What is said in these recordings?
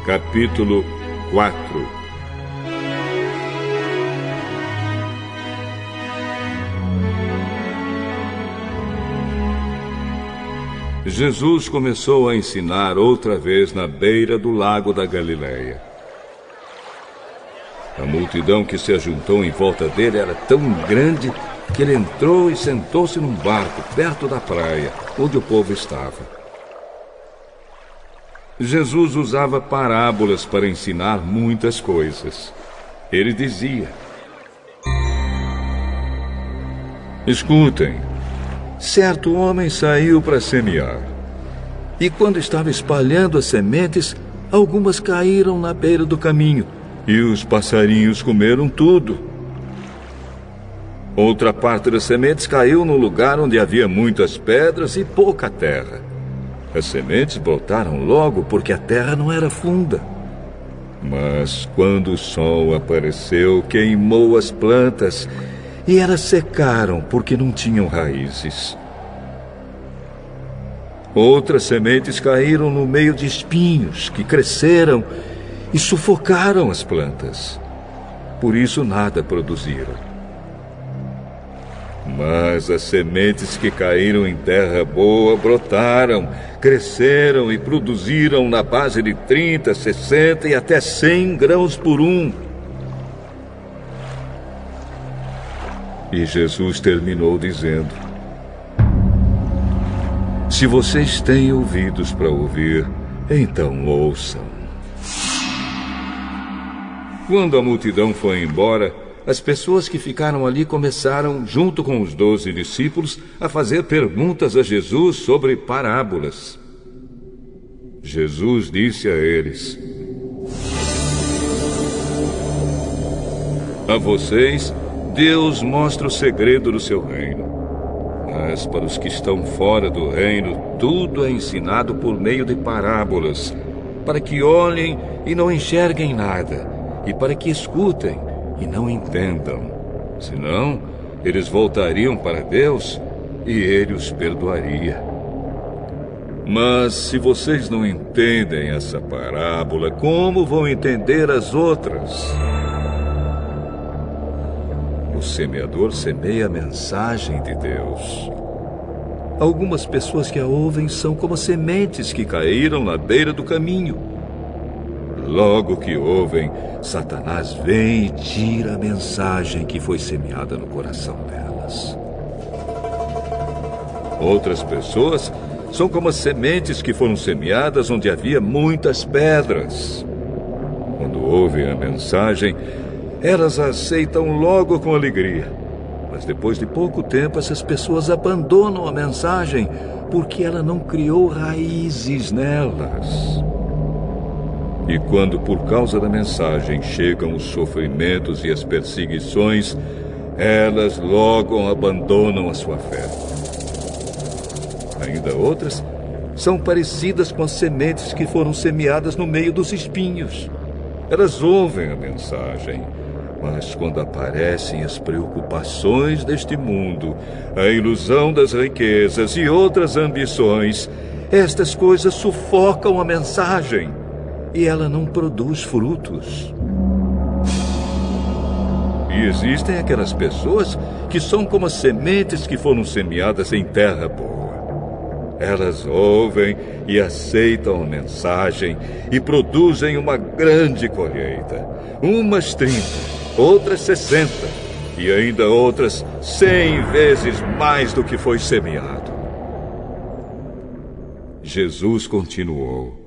Capítulo 4. Jesus começou a ensinar outra vez na beira do lago da Galileia. A multidão que se ajuntou em volta dele era tão grande que ele entrou e sentou-se num barco perto da praia, onde o povo estava. Jesus usava parábolas para ensinar muitas coisas. Ele dizia: escutem, certo homem saiu para semear. E quando estava espalhando as sementes, algumas caíram na beira do caminho, e os passarinhos comeram tudo. Outra parte das sementes caiu num lugar onde havia muitas pedras e pouca terra. As sementes brotaram logo porque a terra não era funda. Mas quando o sol apareceu, queimou as plantas e elas secaram porque não tinham raízes. Outras sementes caíram no meio de espinhos que cresceram e sufocaram as plantas. Por isso nada produziram. Mas as sementes que caíram em terra boa brotaram, cresceram e produziram na base de 30, 60 e até 100 grãos por um. E Jesus terminou dizendo: se vocês têm ouvidos para ouvir, então ouçam. Quando a multidão foi embora, as pessoas que ficaram ali começaram, junto com os 12 discípulos, a fazer perguntas a Jesus sobre parábolas. Jesus disse a eles: a vocês, Deus mostra o segredo do seu reino. Mas para os que estão fora do reino, tudo é ensinado por meio de parábolas, para que olhem e não enxerguem nada, e para que escutem e não entendam. Senão, eles voltariam para Deus e Ele os perdoaria. Mas se vocês não entendem essa parábola, como vão entender as outras? O semeador semeia a mensagem de Deus. Algumas pessoas que a ouvem são como sementes que caíram na beira do caminho. Logo que ouvem, Satanás vem e tira a mensagem que foi semeada no coração delas. Outras pessoas são como as sementes que foram semeadas onde havia muitas pedras. Quando ouvem a mensagem, elas a aceitam logo com alegria. Mas depois de pouco tempo, essas pessoas abandonam a mensagem porque ela não criou raízes nelas. E quando, por causa da mensagem, chegam os sofrimentos e as perseguições, elas logo abandonam a sua fé. Ainda outras são parecidas com as sementes que foram semeadas no meio dos espinhos. Elas ouvem a mensagem, mas quando aparecem as preocupações deste mundo, a ilusão das riquezas e outras ambições, estas coisas sufocam a mensagem e ela não produz frutos. E existem aquelas pessoas que são como as sementes que foram semeadas em terra boa. Elas ouvem e aceitam a mensagem e produzem uma grande colheita. Umas 30, outras 60 e ainda outras 100 vezes mais do que foi semeado. Jesus continuou: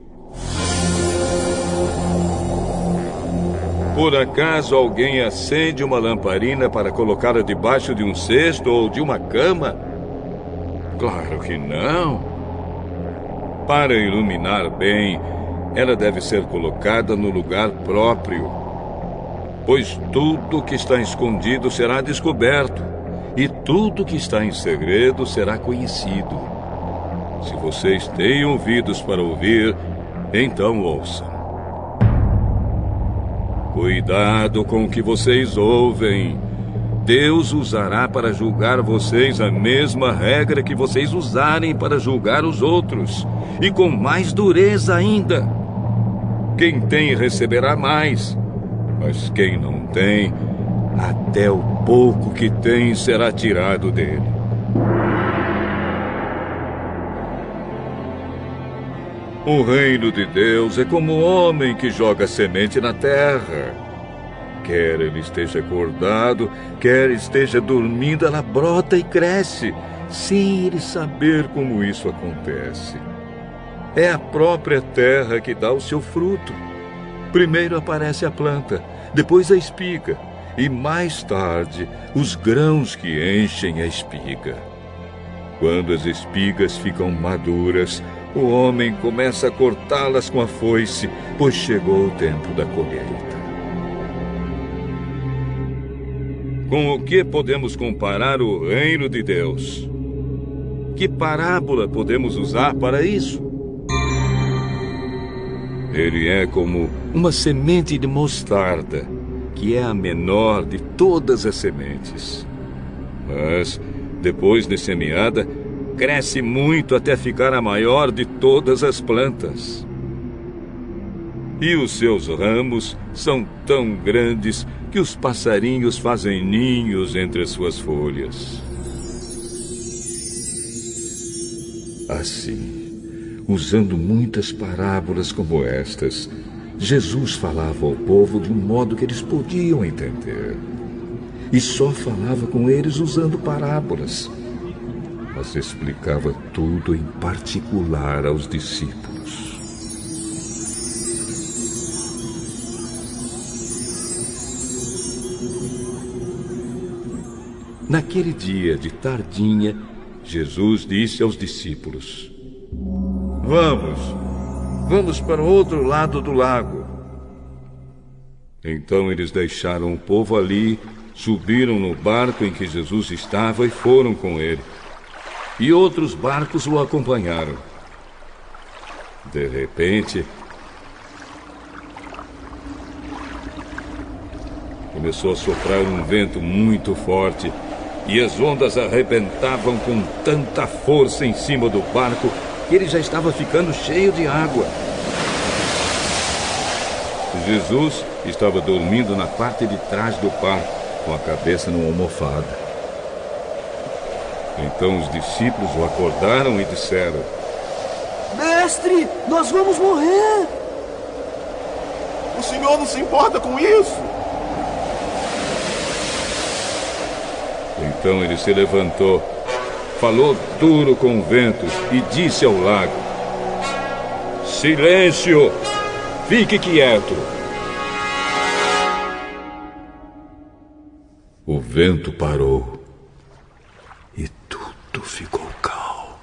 por acaso alguém acende uma lamparina para colocá-la debaixo de um cesto ou de uma cama? Claro que não. Para iluminar bem, ela deve ser colocada no lugar próprio. Pois tudo que está escondido será descoberto, e tudo que está em segredo será conhecido. Se vocês têm ouvidos para ouvir, então ouçam. Cuidado com o que vocês ouvem. Deus usará para julgar vocês a mesma regra que vocês usarem para julgar os outros, e com mais dureza ainda. Quem tem receberá mais, mas quem não tem, até o pouco que tem será tirado dele. O reino de Deus é como o homem que joga semente na terra. Quer ele esteja acordado, quer esteja dormindo, ela brota e cresce, sem ele saber como isso acontece. É a própria terra que dá o seu fruto. Primeiro aparece a planta, depois a espiga, e mais tarde os grãos que enchem a espiga. Quando as espigas ficam maduras, o homem começa a cortá-las com a foice, pois chegou o tempo da colheita. Com o que podemos comparar o reino de Deus? Que parábola podemos usar para isso? Ele é como uma semente de mostarda, que é a menor de todas as sementes. Mas, depois de semeada, cresce muito até ficar a maior de todas as plantas. E os seus ramos são tão grandes que os passarinhos fazem ninhos entre as suas folhas. Assim, usando muitas parábolas como estas, Jesus falava ao povo de um modo que eles podiam entender. E só falava com eles usando parábolas. Mas explicava tudo em particular aos discípulos. Naquele dia de tardinha, Jesus disse aos discípulos: Vamos para o outro lado do lago. Então eles deixaram o povo ali, subiram no barco em que Jesus estava e foram com ele. E outros barcos o acompanharam. De repente, começou a soprar um vento muito forte e as ondas arrebentavam com tanta força em cima do barco que ele já estava ficando cheio de água. Jesus estava dormindo na parte de trás do barco, com a cabeça numa almofada. Então os discípulos o acordaram e disseram: Mestre, nós vamos morrer! O senhor não se importa com isso? Então ele se levantou, falou duro com o vento e disse ao lago: Silêncio! Fique quieto! O vento parou e tudo ficou calmo.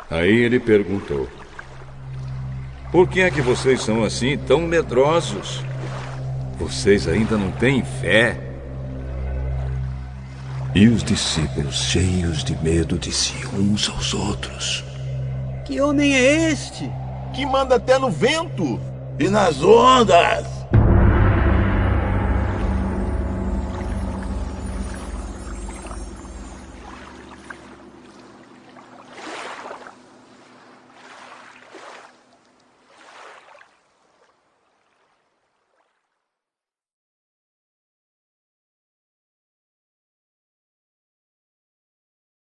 Aí ele perguntou: Por que é que vocês são assim tão medrosos? Vocês ainda não têm fé? E os discípulos, cheios de medo, diziam uns aos outros: Que homem é este? Que manda até no vento e nas ondas.